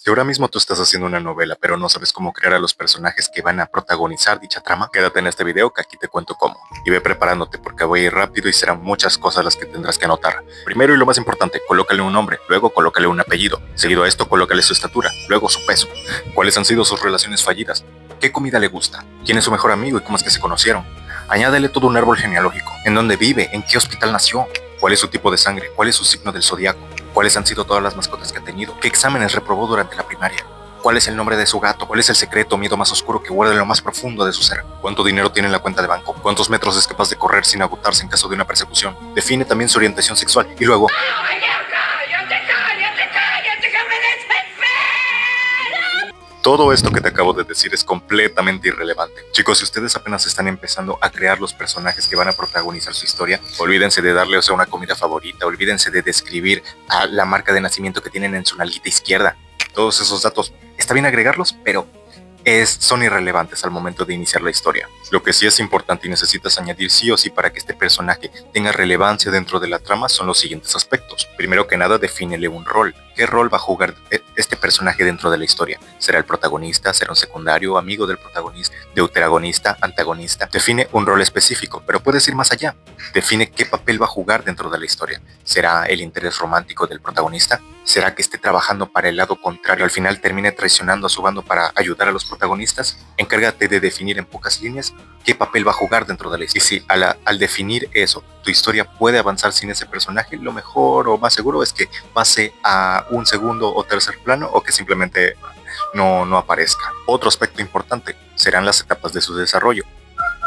Si ahora mismo tú estás haciendo una novela, pero no sabes cómo crear a los personajes que van a protagonizar dicha trama, quédate en este video que aquí te cuento cómo. Y ve preparándote porque voy a ir rápido y serán muchas cosas las que tendrás que anotar. Primero y lo más importante, colócale un nombre, luego colócale un apellido. Seguido a esto, colócale su estatura, luego su peso. ¿Cuáles han sido sus relaciones fallidas? ¿Qué comida le gusta? ¿Quién es su mejor amigo y cómo es que se conocieron? Añádele todo un árbol genealógico. ¿En dónde vive? ¿En qué hospital nació? ¿Cuál es su tipo de sangre? ¿Cuál es su signo del zodiaco? ¿Cuáles han sido todas las mascotas que ha tenido? ¿Qué exámenes reprobó durante la primaria? ¿Cuál es el nombre de su gato? ¿Cuál es el secreto o miedo más oscuro que guarda en lo más profundo de su ser? ¿Cuánto dinero tiene en la cuenta de banco? ¿Cuántos metros es capaz de correr sin agotarse en caso de una persecución? Define también su orientación sexual y luego... Todo esto que te acabo de decir es completamente irrelevante. Chicos, si ustedes apenas están empezando a crear los personajes que van a protagonizar su historia, olvídense de darle una comida favorita, olvídense de describir a la marca de nacimiento que tienen en su nalguita izquierda. Todos esos datos, está bien agregarlos, pero son irrelevantes al momento de iniciar la historia. Lo que sí es importante y necesitas añadir sí o sí para que este personaje tenga relevancia dentro de la trama son los siguientes aspectos. Primero que nada, defínele un rol. ¿Qué rol va a jugar este personaje dentro de la historia? ¿Será el protagonista? ¿Será un secundario? ¿Amigo del protagonista? ¿Deuteragonista? ¿Antagonista? Define un rol específico, pero puedes ir más allá. Define qué papel va a jugar dentro de la historia. ¿Será el interés romántico del protagonista? ¿Será que esté trabajando para el lado contrario, al final termine traicionando a su bando para ayudar a los protagonistas? Encárgate de definir en pocas líneas qué papel va a jugar dentro de la historia. Y si al definir eso, tu historia puede avanzar sin ese personaje, lo mejor o más seguro es que pase a un segundo o tercer plano o que simplemente no aparezca. Otro aspecto importante serán las etapas de su desarrollo.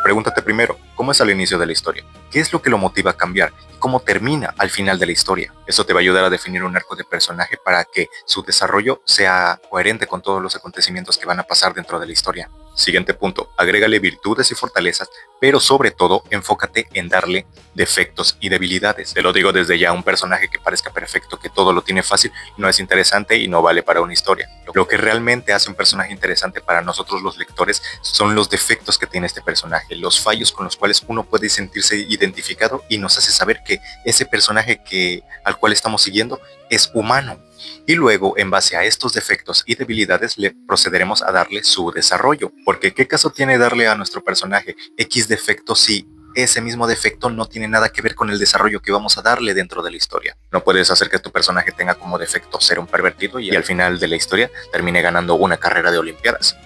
Pregúntate primero, ¿cómo es al inicio de la historia? ¿Qué es lo que lo motiva a cambiar? ¿Y cómo termina al final de la historia? Eso te va a ayudar a definir un arco de personaje para que su desarrollo sea coherente con todos los acontecimientos que van a pasar dentro de la historia. Siguiente punto, agrégale virtudes y fortalezas, pero sobre todo enfócate en darle defectos y debilidades. Te lo digo desde ya, un personaje que parezca perfecto, que todo lo tiene fácil, no es interesante y no vale para una historia. Lo que realmente hace un personaje interesante para nosotros los lectores son los defectos que tiene este personaje, los fallos con los cuales uno puede sentirse identificado y nos hace saber que ese personaje al cual estamos siguiendo es humano. Y luego, en base a estos defectos y debilidades, le procederemos a darle su desarrollo. Porque ¿qué caso tiene darle a nuestro personaje X defecto si ese mismo defecto no tiene nada que ver con el desarrollo que vamos a darle dentro de la historia? No puedes hacer que tu personaje tenga como defecto ser un pervertido y al final de la historia termine ganando una carrera de olimpiadas.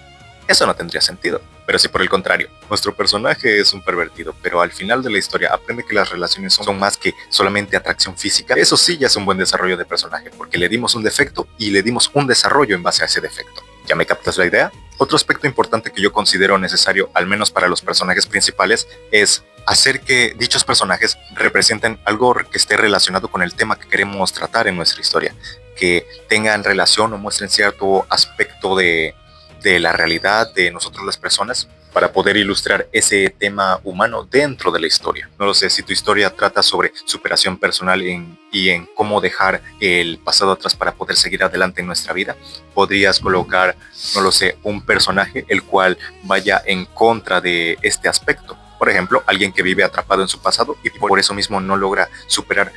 Eso no tendría sentido. Pero si por el contrario, nuestro personaje es un pervertido, pero al final de la historia aprende que las relaciones son más que solamente atracción física, eso sí ya es un buen desarrollo de personaje, porque le dimos un defecto y le dimos un desarrollo en base a ese defecto. ¿Ya me captas la idea? Otro aspecto importante que yo considero necesario, al menos para los personajes principales, es hacer que dichos personajes representen algo que esté relacionado con el tema que queremos tratar en nuestra historia, que tengan relación o muestren cierto aspecto de la realidad de nosotros las personas para poder ilustrar ese tema humano dentro de la historia. No lo sé, si tu historia trata sobre superación personal y en cómo dejar el pasado atrás para poder seguir adelante en nuestra vida, podrías colocar, no lo sé, un personaje el cual vaya en contra de este aspecto. Por ejemplo, alguien que vive atrapado en su pasado y por eso mismo no logra superar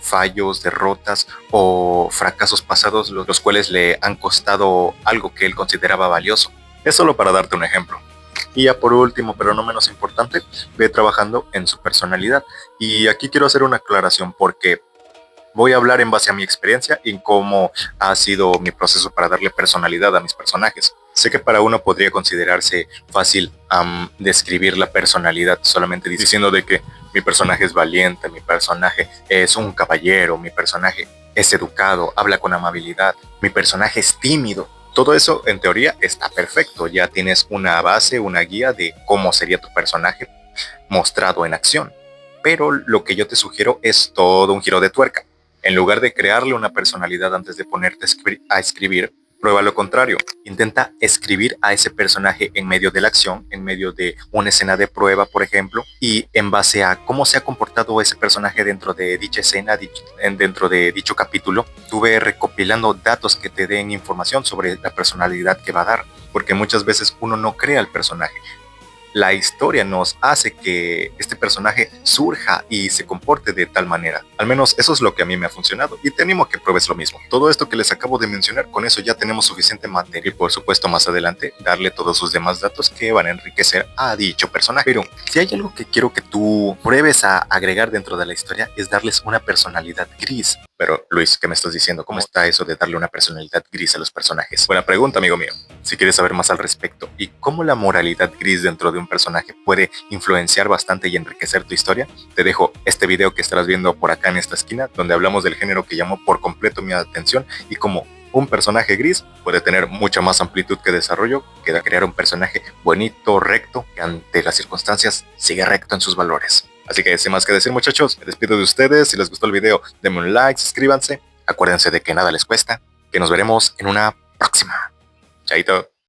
fallos, derrotas o fracasos pasados, los cuales le han costado algo que él consideraba valioso. Es solo para darte un ejemplo. Y ya por último, pero no menos importante, ve trabajando en su personalidad. Y aquí quiero hacer una aclaración porque voy a hablar en base a mi experiencia y cómo ha sido mi proceso para darle personalidad a mis personajes. Sé que para uno podría considerarse fácil describir la personalidad solamente diciendo de que mi personaje es valiente, mi personaje es un caballero, mi personaje es educado, habla con amabilidad, mi personaje es tímido. Todo eso en teoría está perfecto, ya tienes una base, una guía de cómo sería tu personaje mostrado en acción. Pero lo que yo te sugiero es todo un giro de tuerca. En lugar de crearle una personalidad antes de ponerte a escribir, prueba lo contrario. Intenta escribir a ese personaje en medio de la acción, en medio de una escena de prueba, por ejemplo, y en base a cómo se ha comportado ese personaje dentro de dicha escena, dentro de dicho capítulo, tú ve recopilando datos que te den información sobre la personalidad que va a dar, porque muchas veces uno no crea el personaje. la historia nos hace que este personaje surja y se comporte de tal manera. Al menos eso es lo que a mí me ha funcionado y te animo a que pruebes lo mismo. Todo esto que les acabo de mencionar, con eso ya tenemos suficiente materia y por supuesto más adelante darle todos sus demás datos que van a enriquecer a dicho personaje. Pero si hay algo que quiero que tú pruebes a agregar dentro de la historia es darles una personalidad gris. Pero Luis, ¿qué me estás diciendo? ¿Cómo está eso de darle una personalidad gris a los personajes? Buena pregunta, amigo mío. Si quieres saber más al respecto y cómo la moralidad gris dentro de un personaje puede influenciar bastante y enriquecer tu historia, te dejo este video que estarás viendo por acá en esta esquina, donde hablamos del género que llamó por completo mi atención y cómo un personaje gris puede tener mucha más amplitud que desarrollo que crear un personaje bonito, recto, que ante las circunstancias sigue recto en sus valores. Así que sin más que decir, muchachos, me despido de ustedes. Si les gustó el video, denme un like, suscríbanse. Acuérdense de que nada les cuesta, que nos veremos en una próxima. Chaito.